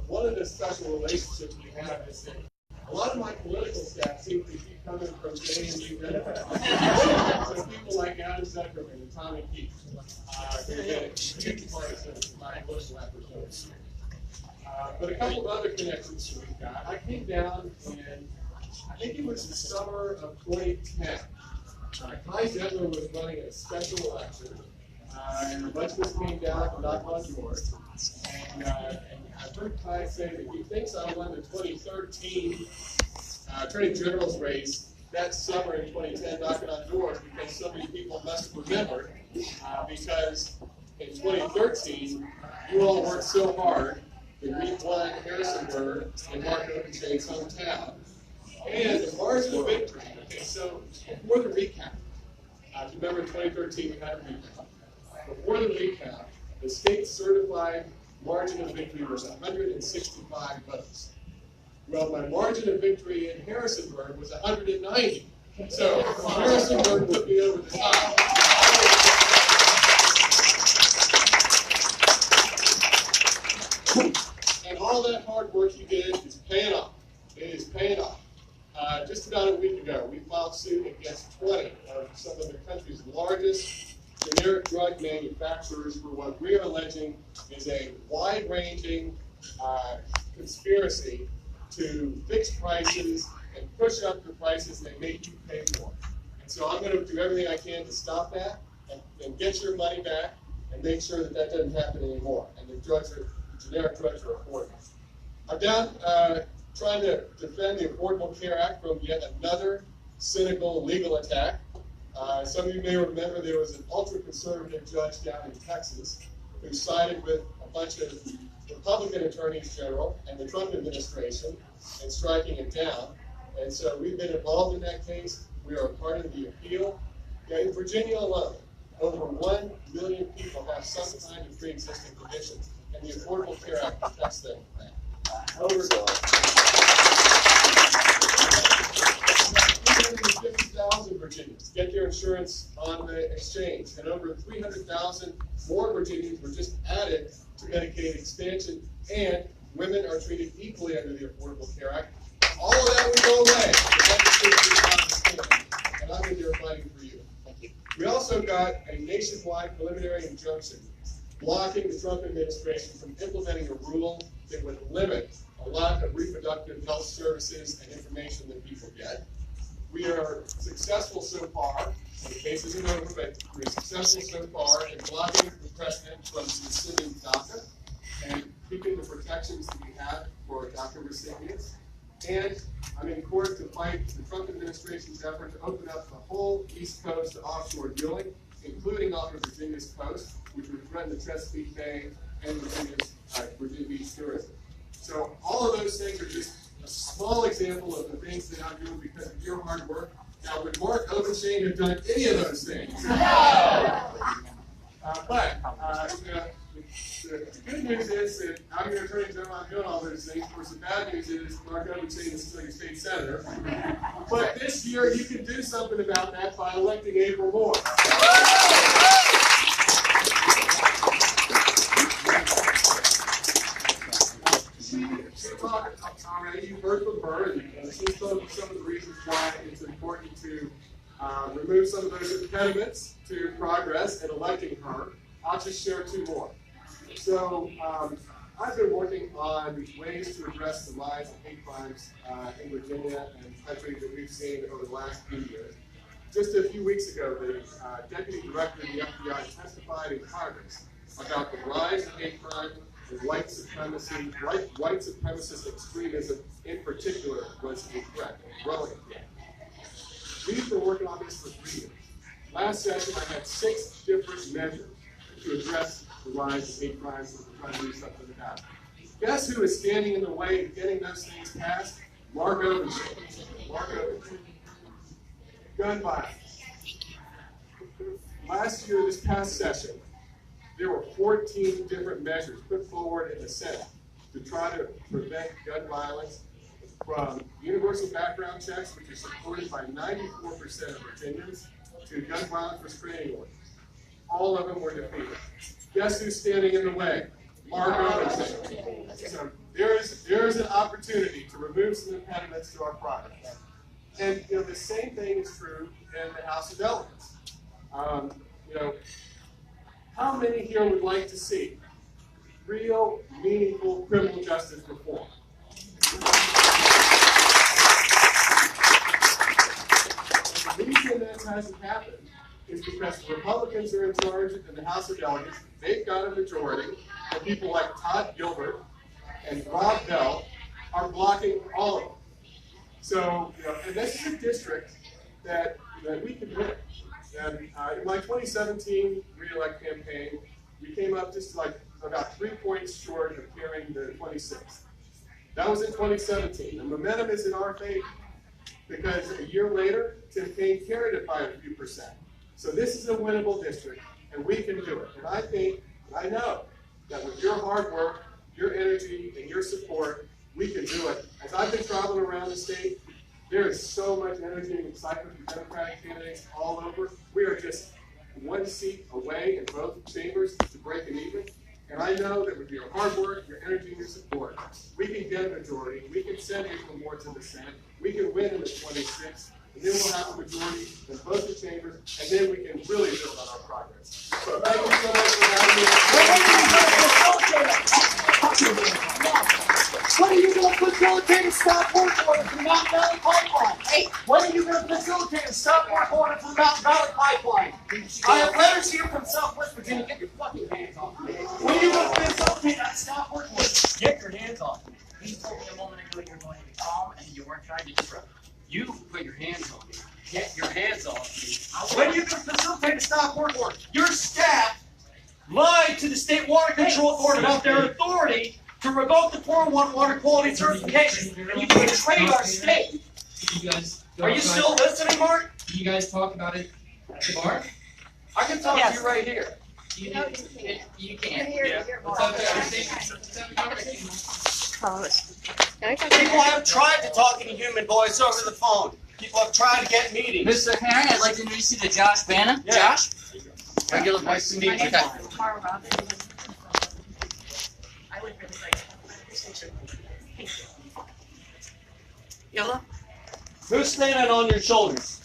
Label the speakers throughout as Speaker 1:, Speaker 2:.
Speaker 1: One of the special relationships we have is that a lot of my political staff seem to keep coming from JMU Democrats. So people like Adam Zuckerman and Tommy Keith, who've been huge parts of my political efforts. But a couple of other connections that we've got. I came down in, I think it was the summer of 2010. Kai Zettler was running a special election, and a bunch of us came down to knock on doors. And I've heard Kai say that he thinks I won the 2013 Attorney General's race that summer in 2010 knocking on doors because so many people must remember because in 2013 you all worked so hard that we won Harrisonburg in Mark Openshane's hometown. And the margin of victory, okay, so before the recount, if you remember in 2013 we had a recount. Before the recount, the state certified margin of victory was 165 votes. Well, my margin of victory in Harrisonburg was 190. So Harrisonburg put me over the top. And all that hard work you did is paying off. It is paying off. Just about a week ago, we filed suit against 20 of some of the country's largest generic drug manufacturers for what we are alleging is a wide-ranging conspiracy to fix prices and push up the prices that make you pay more. And so I'm going to do everything I can to stop that and get your money back and make sure that that doesn't happen anymore. And the generic drugs are affordable. I'm down trying to defend the Affordable Care Act from yet another cynical legal attack. Some of you may remember there was an ultra-conservative judge down in Texas who sided with a bunch of Republican attorneys general and the Trump administration in striking it down. And so we've been involved in that case. We are a part of the appeal. Yeah, in Virginia alone, over 1 million people have some kind of pre-existing condition, and the Affordable Care Act protects them from that. Over 350,000 Virginians get their insurance on the exchange, and over 300,000 more Virginians were just added to Medicaid expansion, and women are treated equally under the Affordable Care Act. All of that would go away if that and I'm in there fighting for you. Thank you. We also got a nationwide preliminary injunction blocking the Trump administration from implementing a rule that would limit a lot of reproductive health services and information that people get. We are successful so far. The case isn't over, but we're successful so far in blocking the precedent from rescinding DACA and keeping the protections that we have for DACA recipients. And I'm in court to fight the Trump administration's effort to open up the whole East Coast to offshore drilling, including off of Virginia's coast, which would threaten the Chesapeake Bay and Virginia Beach tourism. So all of those things are just a small example of the things that I'm doing because of your hard work. Now, would Mark Openshain have done any of those things? The good news is that I'm your Attorney General, I'm doing all those things. Of course, the bad news is Mark Openshain is still your state senator. But this year, you can do something about that by electing April Moore. She talked already, you've heard from her, and she told you some of the reasons why it's important to remove some of those impediments to progress in electing her. I'll just share two more. So I've been working on ways to address the rise of hate crimes in Virginia and country that we've seen over the last few years. Just a few weeks ago, the Deputy Director of the FBI testified in Congress about the rise of hate crime and white supremacy, white supremacist extremism in particular was a threat, a growing threat. We've been working on this for 3 years. Last session, I had 6 different measures to address the rise of hate crimes and we're trying to do something about it. Guess who is standing in the way of getting those things passed? Mark Openshain. Mark Openshain. Gun violence. Last year, this past session, there were 14 different measures put forward in the Senate to try to prevent gun violence, from universal background checks, which are supported by 94% of Virginians, to gun violence restraining orders. All of them were defeated. Guess who's standing in the way? Margaret and so there is an opportunity to remove some impediments to our progress. And the same thing is true in the House of Delegates. How many here would like to see real, meaningful criminal justice reform? The reason that hasn't happened is because the Republicans are in charge in the House of Delegates. They've got a majority, and people like Todd Gilbert and Rob Bell are blocking all of them. So, and this is a district that we can win. And in my 2017 re-elect campaign, we came up just like about 3 points short of carrying the 26th. That was in 2017. The momentum is in our favor because a year later, Tim Kaine carried it by a few percent. So this is a winnable district, and we can do it. And I think, and I know, that with your hard work, your energy, and your support, we can do it. As I've been traveling around the state, there is so much energy and excitement from Democratic candidates all over. We are just one seat away in both chambers to break an even. And I know that with your hard work, your energy, and your support, we can get a majority. We can send you from more to the Senate. We can win in the 26th. And then we'll have a majority in both the chambers. And then we can really build on our progress. So thank you so much for having me.
Speaker 2: When are you going to facilitate a stop work order for the Mountain Valley Pipeline? Hey, when are you going to facilitate a stop work order for the Mountain Valley Pipeline? I have letters here from Southwest Virginia. Get your fucking hands off me. When are you going to facilitate that stop work order?
Speaker 3: Get your hands off me. He told me a moment ago you're going to be calm and you weren't trying to disrupt. You put your hands on me. Get your hands off me.
Speaker 2: When are you going to facilitate a stop work order? Your staff lied to the State Water Control Authority about their authority to revoke the 401 water quality certification, and you betrayed our state.
Speaker 3: You guys
Speaker 2: Are you still listening, Mark?
Speaker 3: You guys talk about it at the bar?
Speaker 2: I can talk to you right here.
Speaker 3: You can't.
Speaker 4: Yeah.
Speaker 3: Let's have a conversation.
Speaker 2: People have tried to talk in human voice over the phone. People have tried to get meetings.
Speaker 3: Mr. Herring, I'd like to introduce you to Josh Bannon.
Speaker 2: Yeah.
Speaker 3: Josh? Regular voice to meet you.
Speaker 4: Tomorrow, Robin. I would really like to have a conversation. Thank you.
Speaker 3: Yella?
Speaker 2: Who's standing on your shoulders?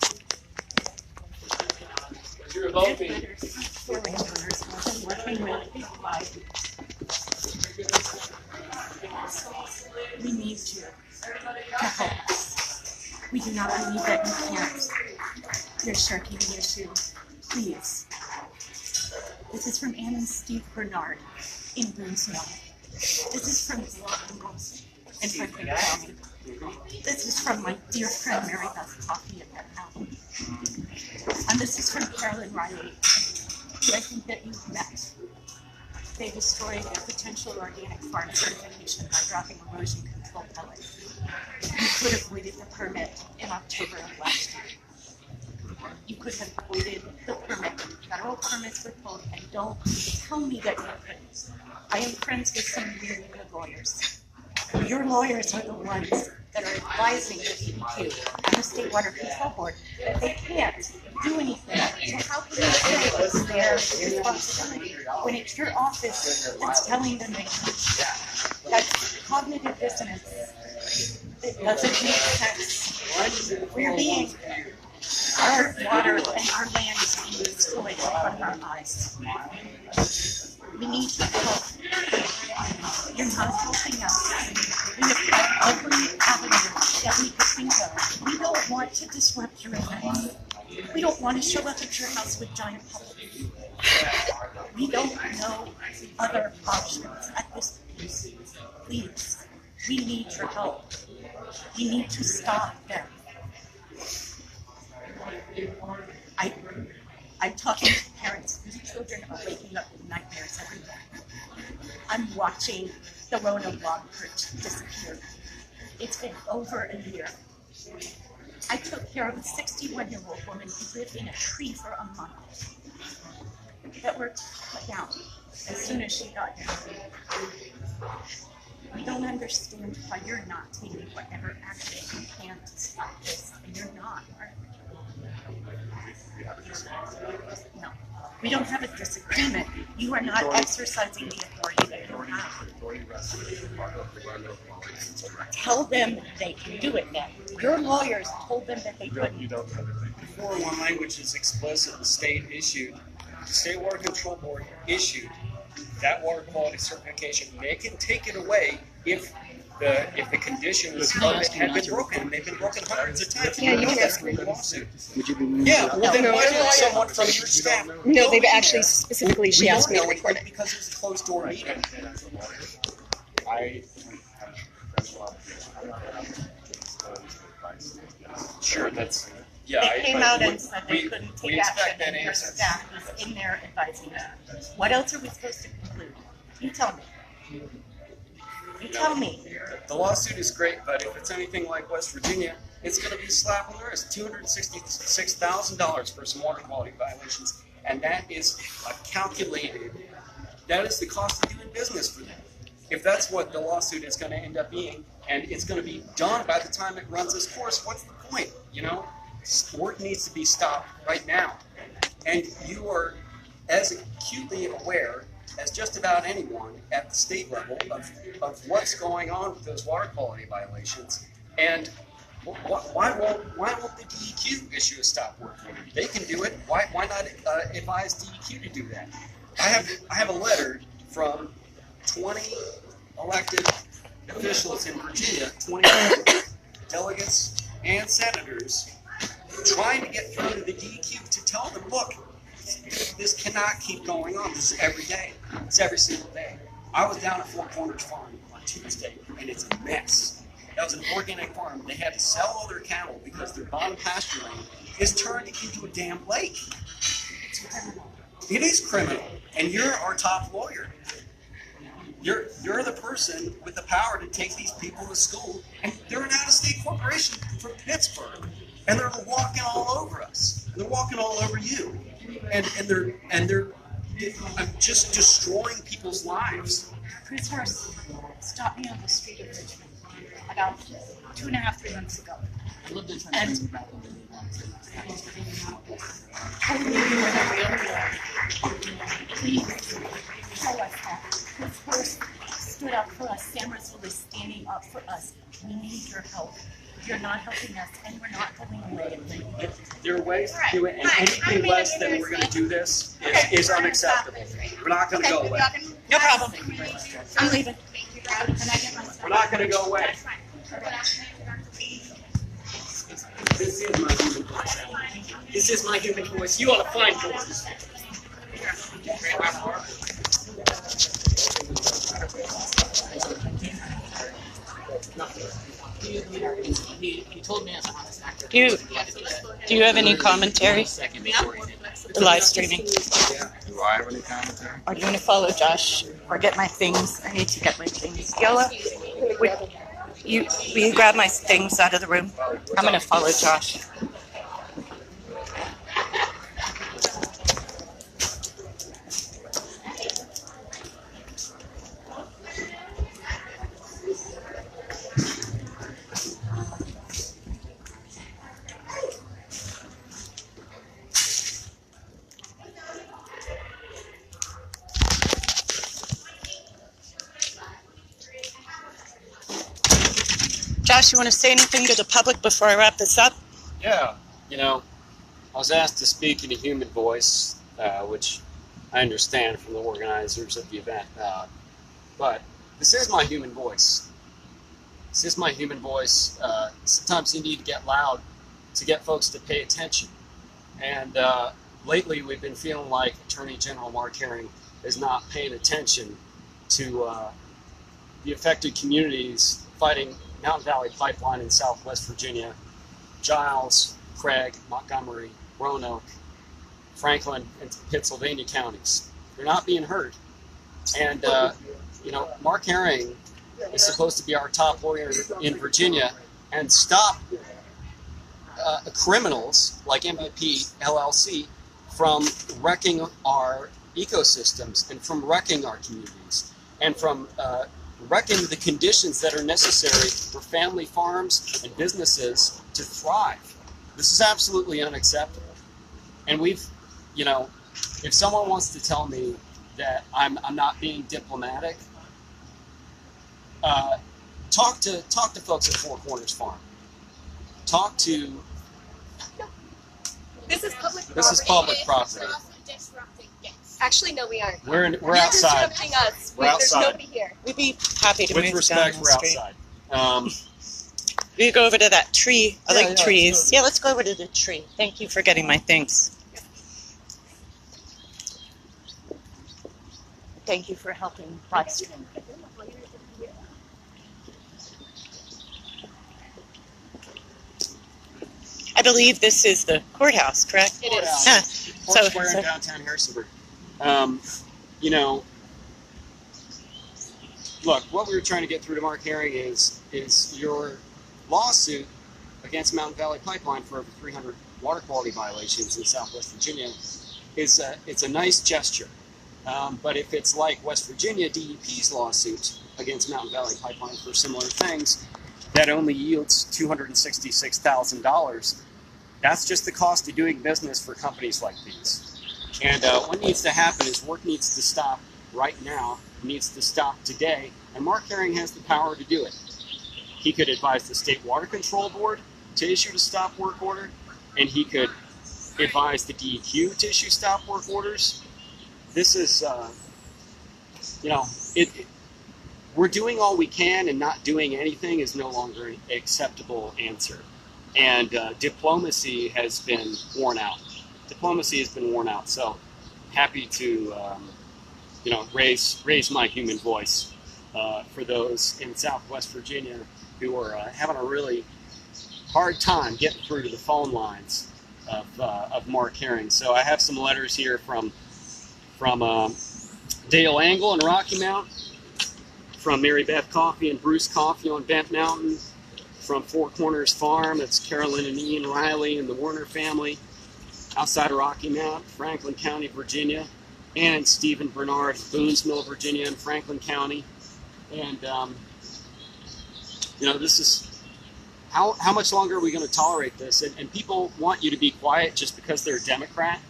Speaker 3: You're a vote me.
Speaker 4: For landowners, I've been working with people like. We need you to help us. We do not believe that you can't. You're shirking the issue. Please. This is from Ann and Steve Bernard in Boonsville. This is from Los in Franklin County. This is from my dear friend Mary Beth Coffey at that album. And this is from Carolyn Riley, who I think that you've met. They destroyed a potential organic farm certification by dropping erosion control pellets. You could have voided the permit in October of last year. You could have voided the permit. Federal permits were pulled, and don't tell me that you couldn't. I am friends with some really good lawyers. Your lawyers are the ones that are advising the DEQ and the State Water Control Board that they can't do anything. So how can you say it's their responsibility when it's your office that's telling them they can't? That's cognitive dissonance. It doesn't make sense. We're being, our water and our land is being destroyed in front of our eyes. We need your help. You're not helping us. We have tried every avenue that we could think of. We don't want to disrupt your events. We don't want to show up at your house with giant puppets. We don't know other options at this point. Please, we need your help. We need to stop them. I'm talking to parents whose children are waking up with nightmares every day. I'm watching the Rona blog disappear. It's been over a year. I took care of a 61-year-old woman who lived in a tree for a month that were cut down as soon as she got here. We don't understand why you're not taking whatever action you can to stop this, and you're not.
Speaker 1: we have a disagreement.
Speaker 4: No, we don't have a disagreement. You are not exercising the authority that you have.
Speaker 1: Authority rests with the Department of Environmental Quality and its director.
Speaker 4: Tell them they can do it then. Your lawyers told them that they
Speaker 1: You
Speaker 4: couldn't.
Speaker 1: don't have anything.
Speaker 5: 401 language is explicit. The state issued, the State Water Control Board issued that water quality certification. They can take it away if the conditions of it had been broken. They've been broken hundreds of times.
Speaker 6: Yeah, you can
Speaker 5: That's
Speaker 6: ask
Speaker 5: through the lawsuit.
Speaker 7: Would you be?
Speaker 5: Yeah, well then
Speaker 6: No,
Speaker 5: why
Speaker 6: no,
Speaker 5: didn't
Speaker 6: no.
Speaker 5: someone from your staff?
Speaker 6: No,
Speaker 5: go
Speaker 6: they've
Speaker 5: in
Speaker 6: actually
Speaker 5: there?
Speaker 6: specifically, she
Speaker 5: We
Speaker 6: asked
Speaker 5: don't
Speaker 6: me to
Speaker 5: know
Speaker 6: record
Speaker 5: anything
Speaker 6: it.
Speaker 5: because it's a closed door meeting.
Speaker 1: And as a lawyer, I have professional obligation. I'm not allowed to disclose the advice.
Speaker 5: Sure, that's, yeah.
Speaker 4: They came out and said they
Speaker 5: we-
Speaker 4: couldn't
Speaker 5: we
Speaker 4: take
Speaker 5: expect
Speaker 4: action,
Speaker 5: that
Speaker 4: and your
Speaker 5: answer.
Speaker 4: staff was in there advising them. What else are we supposed to conclude? You tell me. You tell me.
Speaker 5: The lawsuit is great, but if it's anything like West Virginia, it's going to be a slap on the wrist. $266,000 for some water quality violations, and that is calculated. That is the cost of doing business for them. If that's what the lawsuit is going to end up being, and it's going to be done by the time it runs its course, what's the point? You know, work needs to be stopped right now, and you are as acutely aware as just about anyone at the state level of what's going on with those water quality violations. And why won't the DEQ issue a stop work order? They can do it. Why not advise DEQ to do that? I have a letter from 20 elected officials in Virginia, 20 delegates and senators, trying to get through to the DEQ to tell them, look, this cannot keep going on. This is every day. It's every single day. I was down at Four Corners Farm on Tuesday, and it's a mess. That was an organic farm. They had to sell all their cattle because their bottom pasture land is turned into a damn lake. It is criminal, and you're our top lawyer. You're the person with the power to take these people to school, and they're an out-of-state corporation from Pittsburgh, and they're walking all over us. They're walking all over you, and they're just destroying people's lives.
Speaker 4: Chris Horst stopped me on the street of Richmond about 2.5, 3 months ago. And told me you were the real deal. Please tell us that. Chris Horst stood up for us. Sam Russell is standing up for us. We need your help. You're not helping us, and we're not going away.
Speaker 5: There are ways to do it, and anything less than we're going to do this is unacceptable. We're not going to go away.
Speaker 4: No problem. I'm leaving. Can I get my stuff?
Speaker 5: We're not going to go away. This is my human voice. This is my human voice. You ought to find voices.
Speaker 3: He told me as an honest actor.
Speaker 6: Do you have any commentary? The live streaming.
Speaker 7: Do I have any commentary?
Speaker 6: Or do you want to follow Josh?
Speaker 4: Or get my things. I need to get my things.
Speaker 6: Yola, will you grab my things out of the room? I'm going to follow Josh. Josh, you want to say anything to the public before I wrap this up?
Speaker 5: Yeah, you know, I was asked to speak in a human voice, which I understand from the organizers of the event. But this is my human voice. This is my human voice. Sometimes you need to get loud to get folks to pay attention. And lately we've been feeling like Attorney General Mark Herring is not paying attention to the affected communities fighting Mountain Valley Pipeline in Southwest Virginia, Giles, Craig, Montgomery, Roanoke, Franklin, and Pittsylvania counties. They're not being heard. And, you know, Mark Herring is supposed to be our top lawyer in Virginia and stop criminals like MVP LLC from wrecking our ecosystems and from wrecking our communities and from wrecking the conditions that are necessary for family farms and businesses to thrive. This is absolutely unacceptable. And we've, you know, if someone wants to tell me that I'm not being diplomatic, talk to folks at Four Corners Farm. Talk to.
Speaker 8: This is public property.
Speaker 5: This is public property.
Speaker 8: We're also disrupting guests. Actually, no, we aren't.
Speaker 5: We're
Speaker 8: You're
Speaker 5: outside.
Speaker 8: disrupting us.
Speaker 5: We're
Speaker 8: There's
Speaker 5: outside.
Speaker 8: nobody here.
Speaker 6: We'd be happy to
Speaker 5: With
Speaker 6: move
Speaker 5: respect,
Speaker 6: down
Speaker 5: we're
Speaker 6: the street.
Speaker 5: outside.
Speaker 6: We go over to that tree. I
Speaker 5: Yeah,
Speaker 6: like
Speaker 5: yeah,
Speaker 6: trees.
Speaker 5: let's go.
Speaker 6: Yeah, let's go over to the tree. Thank you for getting my things. Thank you for helping live stream. I believe this is the courthouse, correct?
Speaker 8: It is.
Speaker 6: Huh.
Speaker 5: Fort Square in downtown Harrisonburg. You know, look, what we were trying to get through to Mark Herring is your lawsuit against Mountain Valley Pipeline for over 300 water quality violations in Southwest Virginia it's a nice gesture. But if it's like West Virginia DEP's lawsuit against Mountain Valley Pipeline for similar things, that only yields $266,000. That's just the cost of doing business for companies like these. And what needs to happen is work needs to stop right now, needs to stop today, and Mark Herring has the power to do it. He could advise the State Water Control Board to issue a stop work order, and he could advise the DEQ to issue stop work orders. This is, you know, we're doing all we can, and not doing anything is no longer an acceptable answer. And diplomacy has been worn out. Diplomacy has been worn out. So happy to, you know, raise my human voice for those in Southwest Virginia who are having a really hard time getting through to the phone lines of Mark Herring. So I have some letters here from Dale Angle in Rocky Mount, from Mary Beth Coffee and Bruce Coffee on Bent Mountain, from Four Corners Farm, that's Carolyn and Ian Riley and the Warner family, outside of Rocky Mount, Franklin County, Virginia, and Stephen Bernard, Boonesville, Virginia, and Franklin County. And, you know, this is, how much longer are we going to tolerate this? And people want you to be quiet just because they're a Democrat,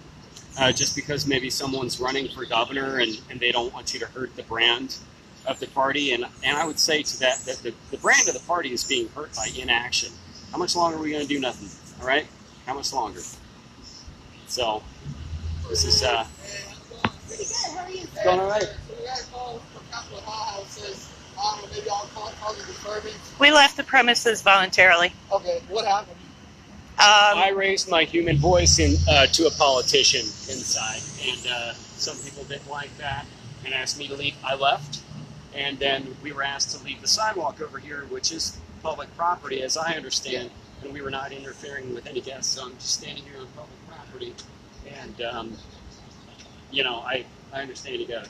Speaker 5: just because maybe someone's running for governor and they don't want you to hurt the brand of the party. And I would say to that the brand of the party is being hurt by inaction. How much longer are we going to do nothing? All right? How much longer? So, this is
Speaker 8: Pretty good. How are you, sir?
Speaker 5: going all right.
Speaker 2: So we got a call from Capitol Hall. It says, I don't know, maybe I'll call it disturbance.
Speaker 6: We left the premises voluntarily.
Speaker 2: Okay, what happened?
Speaker 5: I raised my human voice to a politician inside, and some people didn't like that and asked me to leave. I left, and then we were asked to leave the sidewalk over here, which is public property, as I understand, and we were not interfering with any guests, so I'm just standing here on public property, and, you know, I understand you gotta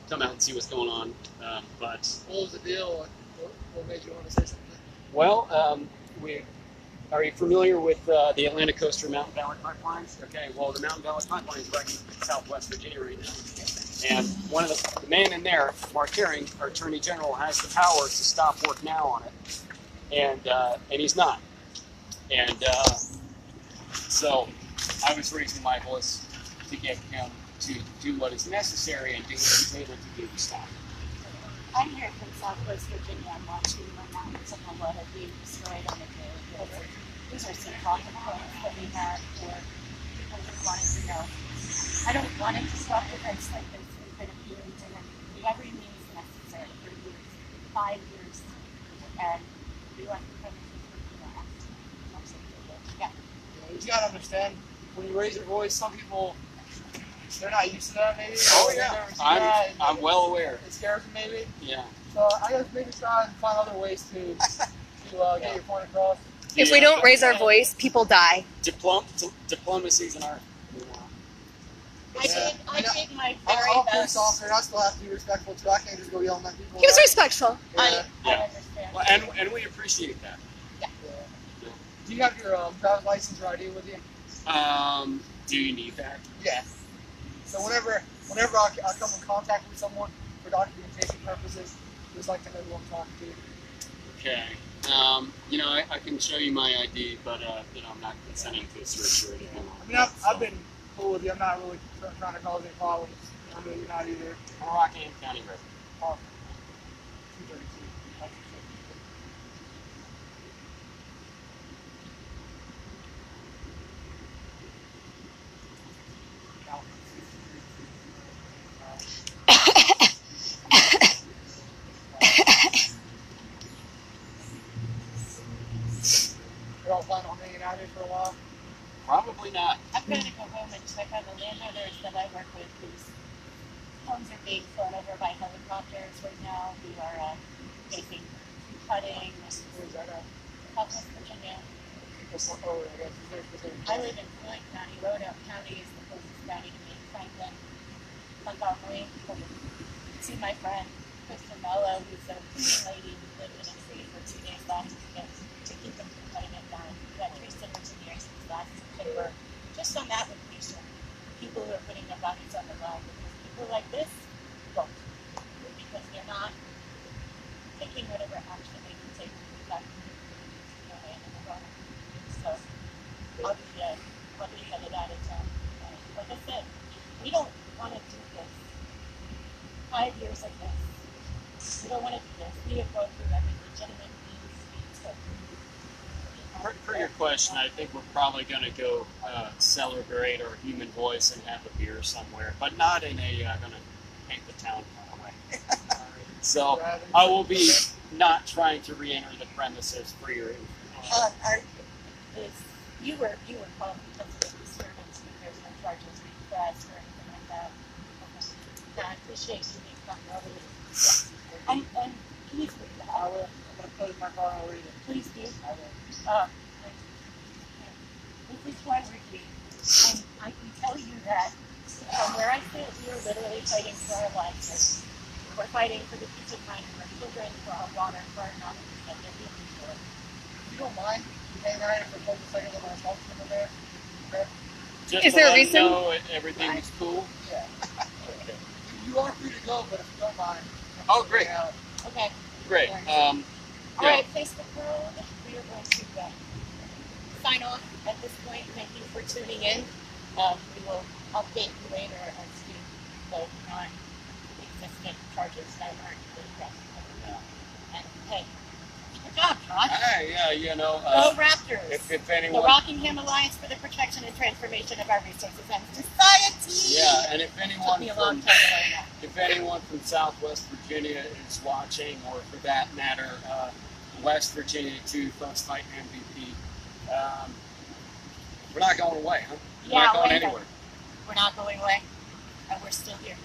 Speaker 5: come out and see what's going on, but...
Speaker 2: What was the deal? What made you want to say something?
Speaker 5: Well, are you familiar with the Atlantic Coast or Mountain Valley Pipelines? Okay, well, the Mountain Valley Pipeline is right in Southwest Virginia right now. And one of the man in there, Mark Herring, our Attorney General, has the power to stop work now on it. And he's not. And so I was raising my voice to get him to do what is necessary and do what he's able to do to stop.
Speaker 4: I'm here from Southwest Virginia. I'm watching the mountains of Malota being destroyed on the daily basis. These are some talking points that we have for people who wanted to know. I don't want to stop events like this. We've been abused and every means necessary for years, 5 years, and we want the premises for that. Yeah.
Speaker 2: You gotta understand, when you raise your voice, some people, they're not used to that maybe.
Speaker 5: Oh,
Speaker 2: They've
Speaker 5: yeah.
Speaker 2: never seen that, and
Speaker 5: I'm well aware.
Speaker 2: It scares them maybe.
Speaker 5: Yeah.
Speaker 2: So I guess maybe try and find other ways to get your point across.
Speaker 8: If we don't raise our voice, people die.
Speaker 5: Diplomacy's an art.
Speaker 8: I did my
Speaker 2: I'm
Speaker 8: very
Speaker 2: a police
Speaker 8: best.
Speaker 2: officer, and I still have to be respectful too. I can't just go yelling at people.
Speaker 8: He was respectful.
Speaker 2: Yeah.
Speaker 5: Yeah.
Speaker 4: understand.
Speaker 5: Well, and we appreciate that.
Speaker 2: Yeah. Do you have your driver's license or ID with you?
Speaker 5: Do you need that?
Speaker 2: Yeah. So whenever I come in contact with someone for documentation purposes, just like to know who I'm talking to.
Speaker 5: Okay. You know, I can show you my ID, but you know, I'm not consenting to a search or anything.
Speaker 2: I mean, I've been cool with you. I'm not really trying to cause any problems. I know you're not either.
Speaker 5: I'm a Rockingham County resident.
Speaker 2: Awesome. 232. You all plan on hanging out here for a while?
Speaker 5: Probably not.
Speaker 4: I'm going to go home and check on the landowners that I work with whose homes are being flown over by helicopters right now who are facing flooding.
Speaker 2: Where's that at?
Speaker 4: Southwest Virginia.
Speaker 2: Oh, I guess. Is there specific?
Speaker 4: I live in Floyd County. Roanoke County is the closest county to me. Franklin, Montgomery. See my friend, Kristen Mello, who's a cleaning lady who lived in a tree for 2 days last weekend to keep them from cutting it down. That tree's been Virginia since last September. Just on that location, people who are putting their bodies on the line because people like this don't. Because they're not taking whatever action they can take to protect their land and their water. So I'll be headed out of town. Like I said, we don't want to do this. 5 years like this. We don't want to do this. We have gone through every legitimate means we took.
Speaker 5: For your question, I think we're probably going to go celebrate our human voice and have a beer somewhere, but not in a going to paint the town kind of way. So I will be not trying to re-enter the premises for your information.
Speaker 4: You were called because of the disturbance. There's no charges being pressed or anything like that. Okay. I appreciate you being comfortable. And please read the
Speaker 2: I will. I'm going to close my car and I'll read it.
Speaker 4: Please do.
Speaker 2: I will.
Speaker 4: This is why we're here. And I can tell you that from where I sit, we are literally fighting for our lives. We're fighting for the peace of mind of our children, for our water, for our knowledge that they're being destroyed.
Speaker 2: You don't mind hanging out here for just a second with my folks over there? Okay?
Speaker 5: Just
Speaker 8: Is
Speaker 5: to
Speaker 8: there a
Speaker 5: let
Speaker 8: reason?
Speaker 5: you know everything is cool.
Speaker 2: Yeah. You are free to go, but if you don't mind.
Speaker 5: Oh, great.
Speaker 2: hang out.
Speaker 4: Okay.
Speaker 5: Great.
Speaker 4: All
Speaker 5: Yeah.
Speaker 4: right, Facebook world, we are going to sign off at this point. Thank you for tuning in. We will update you later as to the non-existent charges that aren't really pressed. And hey, good job, Josh.
Speaker 5: Hey, yeah, you know,
Speaker 4: Go Raptors!
Speaker 5: if
Speaker 4: The
Speaker 5: anyone,
Speaker 4: Rockingham Alliance for the Protection and Transformation of Our Resources and Society!
Speaker 5: yeah, and if
Speaker 4: Took
Speaker 5: anyone
Speaker 4: me a long
Speaker 5: from
Speaker 4: time to learn that.
Speaker 5: if anyone from Southwest Virginia is watching, or for that matter, West Virginia too, First Fight MVP, we're not going away, huh? We're
Speaker 4: Yeah,
Speaker 5: not going
Speaker 4: wait a
Speaker 5: anywhere.
Speaker 4: We're not going away, and we're still here.